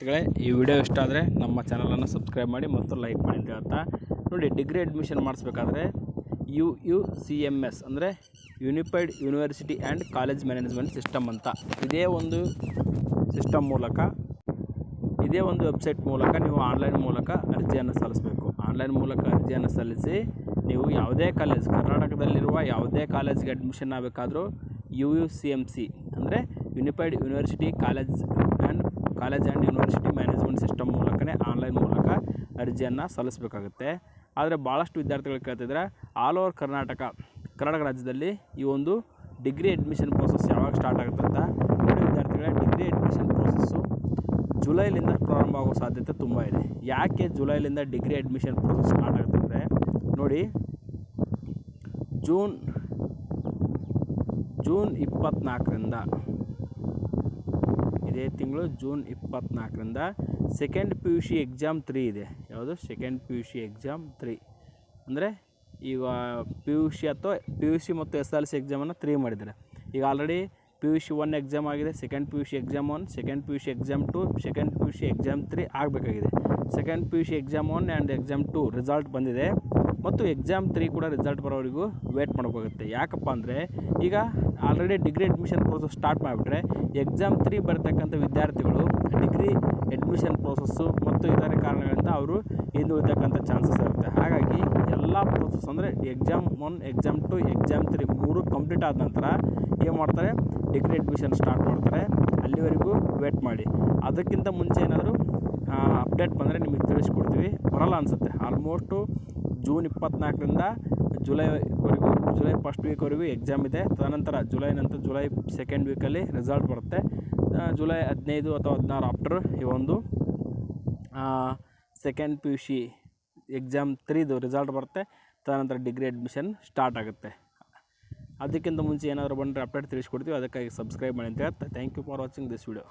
ಈ ವಿಡಿಯೋ ಇಷ್ಟ ಆದರೆ ನಮ್ಮ ಚಾನಲನ್ನು ಸಬ್ಸ್ಕ್ರೈಬ್ ಮಾಡಿ ಮತ್ತು ಲೈಕ್ ಮಾಡಿ ಅಂತ ಹೇಳ್ತಾ ನೋಡಿ, ಡಿಗ್ರಿ ಅಡ್ಮಿಷನ್ ಮಾಡಿಸ್ಬೇಕಾದ್ರೆ UUCMS ಅಂದರೆ unified university and college management system ಅಂತ ಇದೇ ಒಂದು ಸಿಸ್ಟಮ್ ಮೂಲಕ, ಇದೇ ಒಂದು ವೆಬ್ಸೈಟ್ ಮೂಲಕ ನೀವು ಆನ್ಲೈನ್ ಮೂಲಕ ಅರ್ಜಿಯನ್ನು ಸಲ್ಲಿಸಬೇಕು. ಆನ್ಲೈನ್ ಮೂಲಕ ಅರ್ಜಿಯನ್ನು ಸಲ್ಲಿಸಿ ನೀವು ಯಾವುದೇ ಕಾಲೇಜ್, ಕರ್ನಾಟಕದಲ್ಲಿರುವ ಯಾವುದೇ ಕಾಲೇಜ್ಗೆ ಅಡ್ಮಿಷನ್ ಆಗಬೇಕಾದ್ರೂ UUCMC ಅಂದರೆ unified university college and university management system ಮೂಲಕನೇ ಆನ್ಲೈನ್ ಮೂಲಕ ಅರ್ಜಿಯನ್ನು ಸಲ್ಲಿಸಬೇಕಾಗುತ್ತೆ. ಆದರೆ ಭಾಳಷ್ಟು ವಿದ್ಯಾರ್ಥಿಗಳು ಕೇಳ್ತಿದ್ರೆ ಆಲ್ ಓವರ್ ಕರ್ನಾಟಕ ರಾಜ್ಯದಲ್ಲಿ ಈ ಒಂದು ಡಿಗ್ರಿ ಅಡ್ಮಿಷನ್ ಪ್ರೋಸೆಸ್ ಯಾವಾಗ ಸ್ಟಾರ್ಟ್ ಆಗುತ್ತೆ ಅಂತ. ನೋಡಿ ವಿದ್ಯಾರ್ಥಿಗಳೇ, ಡಿಗ್ರಿ ಅಡ್ಮಿಷನ್ ಪ್ರೋಸೆಸ್ಸು ಜುಲೈಲಿಂದ ಪ್ರಾರಂಭ ಆಗೋ ಸಾಧ್ಯತೆ ತುಂಬ ಇದೆ. ಯಾಕೆ ಜುಲೈಲಿಂದ ಡಿಗ್ರಿ ಅಡ್ಮಿಷನ್ ಪ್ರೋಸೆಸ್ ಸ್ಟಾರ್ಟ್ ಆಗುತ್ತೆ ಅಂದರೆ ನೋಡಿ, ಜೂನ್ 24ರಿಂದ ಇದೇ ತಿಂಗಳು ಜೂನ್ 24ರಿಂದ ಸೆಕೆಂಡ್ PUC ಎಕ್ಸಾಮ್ 3 ಇದೆ. ಯಾವುದು? ಸೆಕೆಂಡ್ PUC ಎಕ್ಸಾಮ್ 3 ಅಂದರೆ ಈಗ PUC ಮತ್ತು SLC ಎಕ್ಸಾಮನ್ನು 3 ಮಾಡಿದ್ದಾರೆ. ಈಗ ಆಲ್ರೆಡಿ PUC 1 ಎಕ್ಸಾಮ್ ಆಗಿದೆ, second PUC exam 1, second PUC exam 2, second PUC exam 3 ಆಗಬೇಕಾಗಿದೆ. Second PUC exam 1 and exam 2 result ಬಂದಿದೆ ಮತ್ತು ಎಕ್ಸಾಮ್ 3 ಕೂಡ ರಿಸಲ್ಟ್ ಬರೋವರೆಗೂ ವೇಟ್ ಮಾಡಬೇಕಾಗುತ್ತೆ. ಯಾಕಪ್ಪ ಅಂದರೆ ಈಗ already degree admission process start ಮಾಡಿಬಿಟ್ರೆ ಎಕ್ಸಾಮ್ 3 ಬರ್ತಕ್ಕಂಥ ವಿದ್ಯಾರ್ಥಿಗಳು ಡಿಗ್ರಿ ಅಡ್ಮಿಷನ್ ಪ್ರೋಸೆಸ್ಸು ಮತ್ತು ಇತರೆ ಕಾರಣಗಳಿಂದ ಅವರು ಹಿಂದುಳಿತಕ್ಕಂಥ ಚಾನ್ಸಸ್ ಇರುತ್ತೆ. ಹಾಗಾಗಿ ಎಲ್ಲ ಪ್ರೋಸೆಸ್ ಅಂದರೆ ಎಕ್ಸಾಮ್ 1, ಎಕ್ಸಾಮ್ 2, ಎಕ್ಸಾಮ್ 3 3 ಕಂಪ್ಲೀಟ್ ಆದ ನಂತರ ಏನು ಮಾಡ್ತಾರೆ, ಡಿಗ್ರಿ ಅಡ್ಮಿಷನ್ ಸ್ಟಾರ್ಟ್ ಮಾಡ್ತಾರೆ. ಅಲ್ಲಿವರೆಗೂ ವೇಟ್ ಮಾಡಿ. ಅದಕ್ಕಿಂತ ಮುಂಚೆ ಏನಾದರೂ ಅಪ್ಡೇಟ್ ಬಂದರೆ ನಿಮಗೆ ತಿಳಿಸ್ಕೊಡ್ತೀವಿ. ಬರಲ್ಲ ಅನಿಸುತ್ತೆ. ಆಲ್ಮೋಸ್ಟು ಜೂನ್ 24ರಿಂದ ಜುಲೈವರೆಗೂ, ಜುಲೈ ಫಸ್ಟ್ ವೀಕ್ವರೆಗೂ ಎಕ್ಸಾಮ್ ಇದೆ. ತದನಂತರ ಜುಲೈ ಸೆಕೆಂಡ್ ವೀಕಲ್ಲಿ ರಿಸಲ್ಟ್ ಬರುತ್ತೆ. ಜುಲೈ 15 ಅಥವಾ 16 ಆಫ್ಟರ್ ಈ ಒಂದು ಸೆಕೆಂಡ್ PUC ಎಕ್ಸಾಮ್ 3ದು ರಿಸಲ್ಟ್ ಬರುತ್ತೆ. ತದನಂತರ ಡಿಗ್ರಿ ಅಡ್ಮಿಷನ್ ಸ್ಟಾರ್ಟ್ ಆಗುತ್ತೆ. ಅದಕ್ಕಿಂತ ಮುಂಚೆ ಏನಾದರೂ ಬಂದರೆ ಅಪ್ಡೇಟ್ ತಿಳಿಸ್ಕೊಡ್ತೀವಿ. ಅದಕ್ಕಾಗಿ ಸಬ್ಸ್ಕ್ರೈಬ್ ಮಾಡಿ ಅಂತ ಹೇಳ್ತಾ thank you for watching this video.